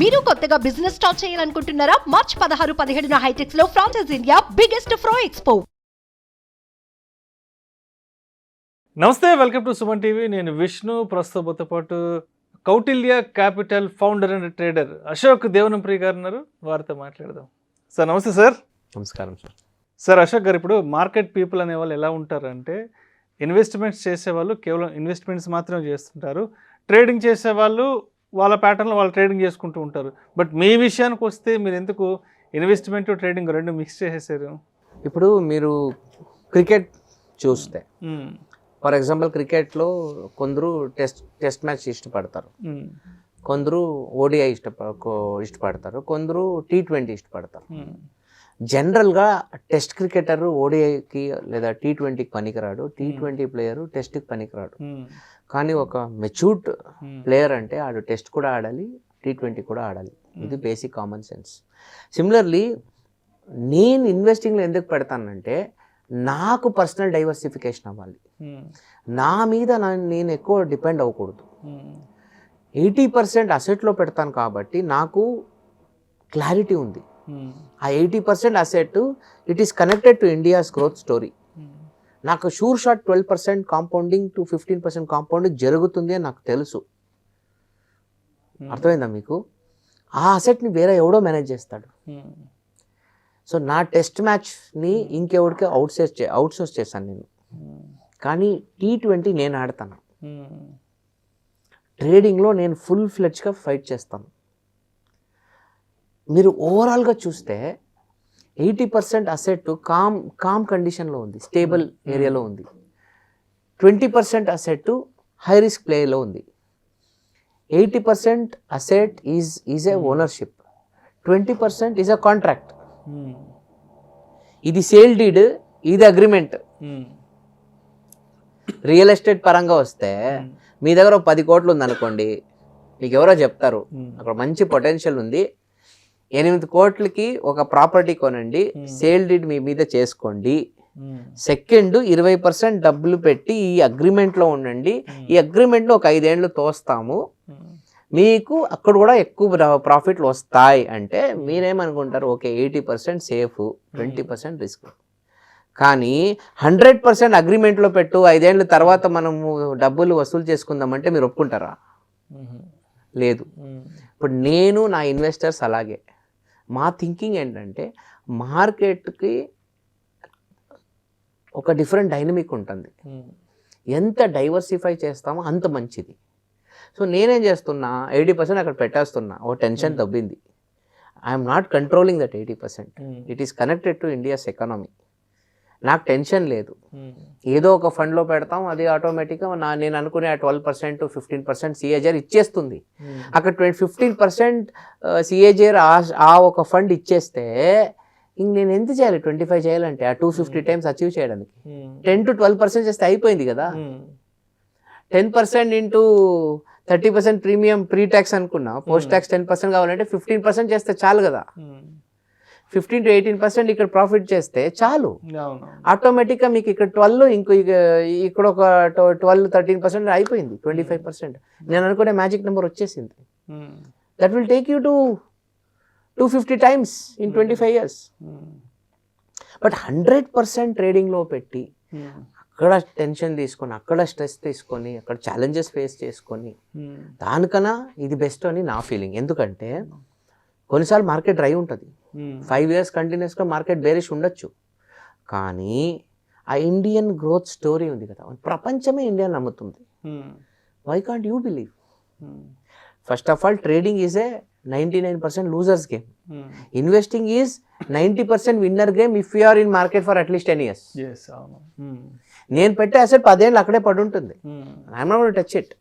మీరు కొత్తగా business start చేయాలనుకుంటున్నారా? మార్చ్ 16-17 హైటెక్స్ లో ఫ్రాన్సెస్ ఇండియా బిగ్గెస్ట్ ఫ్రో ఎక్స్పో. నమస్తే, వెల్కమ్ టు సుమన్ టీవీ. నేను విష్ణు. ప్రస్తుతంతో పాటు Kautilya capital founder and trader Ashok Devanampriya garu ఉన్నారు. వారితో మాట్లాడదాం. సార్ నమస్తే. సార్ నమస్కారం సార్. సార్ అశోక్ గారు, ఇప్పుడు మార్కెట్ పీపుల్ అనే వాళ్ళు ఎలా ఉంటారంటే, ఇన్వెస్ట్మెంట్స్ చేసేవాళ్ళు కేవలం ఇన్వెస్ట్మెంట్స్ మాత్రమే చేస్తుంటారు. ట్రేడింగ్ చేసేవాళ్ళు వాళ్ళ ప్యాటర్న్లో వాళ్ళు ట్రేడింగ్ చేసుకుంటూ ఉంటారు. బట్ మీ విషయానికి వస్తే మీరు ఎందుకు ఇన్వెస్ట్మెంట్ ట్రేడింగ్ రెండు మిక్స్ చేసేసారు? ఇప్పుడు మీరు క్రికెట్ చూస్తే, ఫర్ ఎగ్జాంపుల్ క్రికెట్లో కొందరు టెస్ట్ మ్యాచ్ ఇష్టపడతారు, కొందరు ఓడిఐ ఇష్టపడతారు, కొందరు T20 ఇష్టపడతారు. జనరల్గా టెస్ట్ క్రికెటర్ ఓడిఐకి లేదా T20కి పనికిరాడు, T20 ప్లేయరు టెస్ట్కి పనికిరాడు. కానీ ఒక మెచ్యూర్డ్ ప్లేయర్ అంటే ఆడు టెస్ట్ కూడా ఆడాలి, T20 కూడా ఆడాలి. ఇది బేసిక్ కామన్ సెన్స్. సిమిలర్లీ నేను ఇన్వెస్టింగ్లో ఎందుకు పెడతానంటే, నాకు పర్సనల్ డైవర్సిఫికేషన్ అవ్వాలి. నా మీద నేను ఎక్కువ డిపెండ్ అవ్వకూడదు. 80% అసెట్లో పెడతాను కాబట్టి నాకు క్లారిటీ ఉంది. ఆ 80% asset it is connected to India's growth story. నాకు sure shot 12% compounding to 15% compounding జరుగుతుంది అని నాకు తెలుసు. అర్థమైందా మీకు? ఆ అసెట్ని వేరే ఎవడో మేనేజ్ చేస్తాడు. సో నా టెస్ట్ మ్యాచ్ని ఇంకెవడికి అవుట్సోర్స్ చేశాను నేను. కానీ T20 నేను ఆడతాను. ట్రేడింగ్లో నేను ఫుల్ ఫ్లెడ్జ్గా ఫైట్ చేస్తాను. మీరు ఓవరాల్గా చూస్తే 80% అసెట్ కామ్ కండిషన్లో ఉంది, స్టేబుల్ ఏరియాలో ఉంది. 20% అసెట్ హై రిస్క్ ప్లేలో ఉంది. 80% asset is a ownership, 20% is a contract. ఇది సేల్ డీడ్, ఇది అగ్రిమెంట్. రియల్ ఎస్టేట్ పరంగా వస్తే మీ దగ్గర 10 కోట్లు ఉందనుకోండి, మీకు ఎవరో చెప్తారు అక్కడ మంచి పొటెన్షియల్ ఉంది, 8 కోట్లకి ఒక ప్రాపర్టీ కొనండి, సేల్ డీడ్ మీ మీద చేసుకోండి, సెకండ్ 20% డబ్బులు పెట్టి ఈ అగ్రిమెంట్లో ఉండండి, ఈ అగ్రిమెంట్లో ఒక 5 ఏళ్ళు తోస్తాము, మీకు అక్కడ కూడా ఎక్కువ ప్రాఫిట్లు వస్తాయి అంటే మీరేమనుకుంటారు? Okay, 80% safe, 20% risk. కానీ 100% అగ్రిమెంట్లో పెట్టు, 5 ఏళ్ళ తర్వాత మనము డబ్బులు వసూలు చేసుకుందామంటే మీరు ఒప్పుకుంటారా? లేదు. ఇప్పుడు నేను నా ఇన్వెస్టర్స్ అలాగే. మా థింకింగ్ ఏంటంటే, మార్కెట్కి ఒక డిఫరెంట్ డైనమిక్ ఉంటుంది. ఎంత డైవర్సిఫై చేస్తామో అంత మంచిది. సో నేనేం చేస్తున్నా, 80% అక్కడ పెట్టేస్తున్నా. ఓ టెన్షన్ తగ్గింది. I'm not controlling that 80%. It is connected to India's economy. నాకు టెన్షన్ లేదు. ఏదో ఒక ఫండ్లో పెడతాం, అది ఆటోమేటిక్గా నేను అనుకునే ఆ 12% to 15% CAGR ఇచ్చేస్తుంది. అక్కడ 15% CAGR ఆ ఒక ఫండ్ ఇచ్చేస్తే ఇంక నేను ఎంత చేయాలి? 25 చేయాలంటే ఆ 250 టైమ్స్ అచీవ్ చేయడానికి 10 to 12% చేస్తే అయిపోయింది కదా. 10% ఇంటూ 30% ప్రీమియం ప్రీ ట్యాక్స్ అనుకున్నా, పోస్ట్ ట్యాక్స్ 10% కావాలంటే 15% చేస్తే చాలు కదా. 15 to 18% ఇక్కడ ప్రాఫిట్ చేస్తే చాలు. ఆటోమేటిక్గా మీకు ఇక్కడ 12, ఇక్కడ ఒక 12-13% అయిపోయింది, 25%. నేను అనుకునే మ్యాజిక్ నెంబర్ వచ్చేసింది. That will take you to 250 times in 25 years. But 100% ట్రేడింగ్లో పెట్టి అక్కడ టెన్షన్ తీసుకొని, అక్కడ స్ట్రెస్ తీసుకొని, అక్కడ ఛాలెంజెస్ ఫేస్ చేసుకొని, దానికన్నా ఇది బెస్ట్ అని నా ఫీలింగ్. ఎందుకంటే కొన్నిసార్లు మార్కెట్ డ్రై ఉంటుంది, 5 years కంటిన్యూస్గా మార్కెట్ బేరిష్ ఉండొచ్చు. కానీ ఆ ఇండియన్ గ్రోత్ స్టోరీ ఉంది కదా, ప్రపంచమే ఇండియా నమ్ముతుంది. Why can't you believe? First of all, trading is a 99% loser's game. Investing is 90% winner game if you are in market for at least 10 years. నేను పెట్టే అసెట్ 10 ఏళ్ళు అక్కడే పడి ఉంటుంది. I'm not gonna touch it.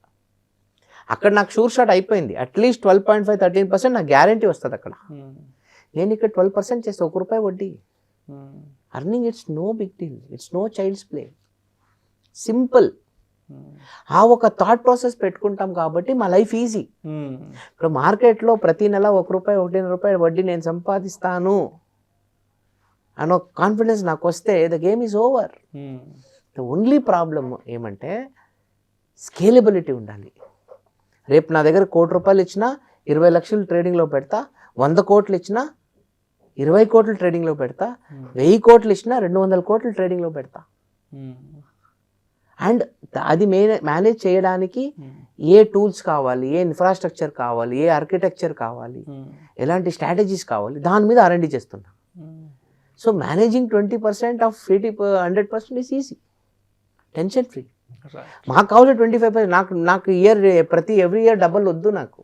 అక్కడ నాకు sure shot అయిపోయింది. At least 12.5-13% నాకు గ్యారంటీ వస్తుంది అక్కడ. నేను ఇక్కడ 12% చేస్తే ₹1 వడ్డీ. Earning it's no big deal, it's no child's play, simple. ఆ ఒక థాట్ ప్రాసెస్ పెట్టుకుంటాం కాబట్టి మా లైఫ్ ఈజీ. ఇప్పుడు మార్కెట్లో ప్రతి నెల ₹1, ₹1.5 వడ్డీ నేను సంపాదిస్తాను అన్న కాన్ఫిడెన్స్ నాకు వస్తే the game is over. The only problem ఏమంటే స్కేలబిలిటీ ఉండాలి. రేపు నా దగ్గర ₹1 ఇచ్చినా 20 లక్షలు ట్రేడింగ్లో పెడతా, 100 కోట్లు ఇచ్చినా 20 కోట్లు ట్రేడింగ్లో పెడతా, 1000 కోట్లు ఇచ్చినా 200 కోట్లు ట్రేడింగ్లో పెడతా. అండ్ అది మేనేజ్ చేయడానికి ఏ టూల్స్ కావాలి, ఏ ఇన్ఫ్రాస్ట్రక్చర్ కావాలి, ఏ ఆర్కిటెక్చర్ కావాలి, ఎలాంటి స్ట్రాటజీస్ కావాలి, దాని మీద R&D చేస్తున్నా. So managing 20% of 100% is easy, tension free. మాకు కావాలి 25%. నాకు ఎవ్రీ ఇయర్ డబల్ వద్దు. నాకు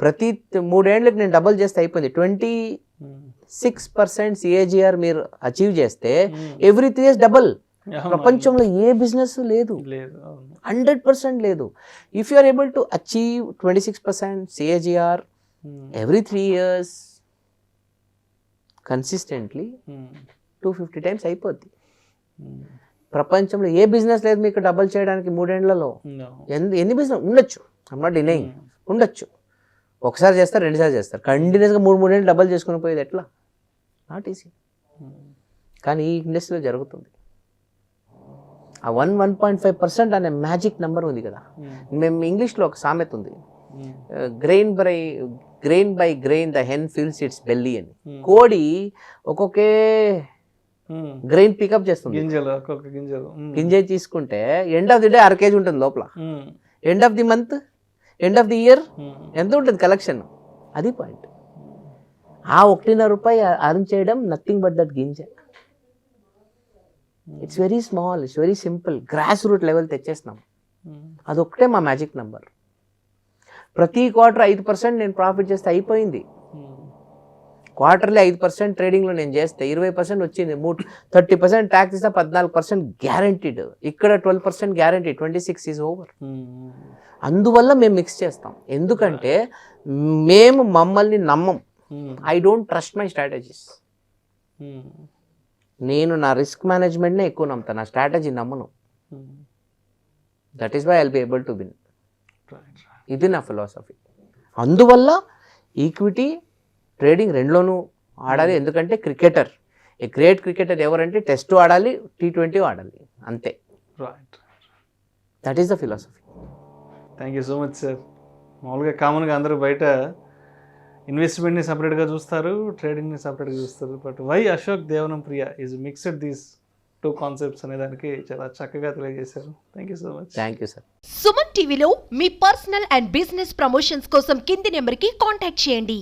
ప్రతి 3 ఏళ్ళకి నేను డబల్ చేస్తే అయిపోయింది. 26% CAGR మీరు అచీవ్ చేస్తే ఎవ్రీ 3 years డబల్. ప్రపంచంలో ఏ బిజినెస్ లేదు, 100% లేదు. If you are able to achieve 26% CAGR every 3 years consistently 250 times అయిపోద్ది. ప్రపంచంలో ఏ బిజినెస్ లేదు మీకు డబల్ చేయడానికి 3 ఏళ్లలో. ఎన్ని బిజినెస్ ఉండొచ్చు, ఐమ్ నాట్ డినైయింగ్, ఉండొచ్చు. ఒకసారి చేస్తారు, 2 సార్లు చేస్తారు. కంటిన్యూస్గా 3 ఏళ్ళు డబల్ చేసుకుని పోయేది ఎట్లా? Not easy. కానీ ఈ ఇండస్ట్రీలో జరుగుతుంది. ఆ 1.5% అనే మ్యాజిక్ నెంబర్ ఉంది కదా. మేము ఇంగ్లీష్లో ఒక సామెత ఉంది, grain by grain the hen feels it's belly అని. కోడి ఒక్కొక్కే గ్రెయిన్ పికప్ చేస్తుంది. గింజ తీసుకుంటే end of the day 1 kg ఉంటుంది లోపల. End of the month, end of the year ఎంత ఉంటుంది కలెక్షన్? అది పాయింట్. ఆ 1.5 రూపాయి అర్న్ చేయడం నథింగ్ బట్ దట్ గింజ. It's very small, it's very simple. Grass root level తెచ్చేస్తున్నాం. అదొక్కటే మా మ్యాజిక్ నెంబర్. ప్రతి క్వార్టర్ 5% నేను ప్రాఫిట్ చేస్తే అయిపోయింది. క్వార్టర్లీ 5% ట్రేడింగ్లో నేను చేస్తే 20% వచ్చింది. 30% ట్యాక్స్ ఇస్తే 14% గ్యారంటీడ్. ఇక్కడ 12% గ్యారంటీ, 26 ఈజ్ ఓవర్. అందువల్ల మేము మిక్స్ చేస్తాం. ఎందుకంటే మేము మమ్మల్ని నమ్మం. I don't trust my strategies. నేను నా రిస్క్ మేనేజ్మెంట్నే ఎక్కువ నమ్ముతాను, నా స్ట్రాటజీ నమ్మను. That is why I'll be able to win. ఇది నా ఫిలాసఫీ. అందువల్ల ఈక్విటీ ట్రేడింగ్ రెండులోనూ ఆడాలి. ఎందుకంటే క్రికెటర్, ఏ గ్రేట్ క్రికెటర్ ఎవరంటే టెస్ట్ ఆడాలి, T20 ఆడాలి, అంతే. That is the philosophy. Thank you so much sir. మామూలుగా కామన్గా అందరూ బయట ఇన్వెస్ట్మెంట్ని సపరేట్గా చూస్తారు, ట్రేడింగ్ని సపరేట్గా చూస్తారు. But why Ashok Devanam Priya is mixed these 2 concepts అనే దానికి చాలా చక్కగా తెలియజేశారు. Thank you so much. Thank you sir. Suman టీవీలో మీ పర్సనల్ అండ్ బిజినెస్ ప్రమోషన్స్ కోసం కింది నెంబర్కి కాంటాక్ట్ చేయండి.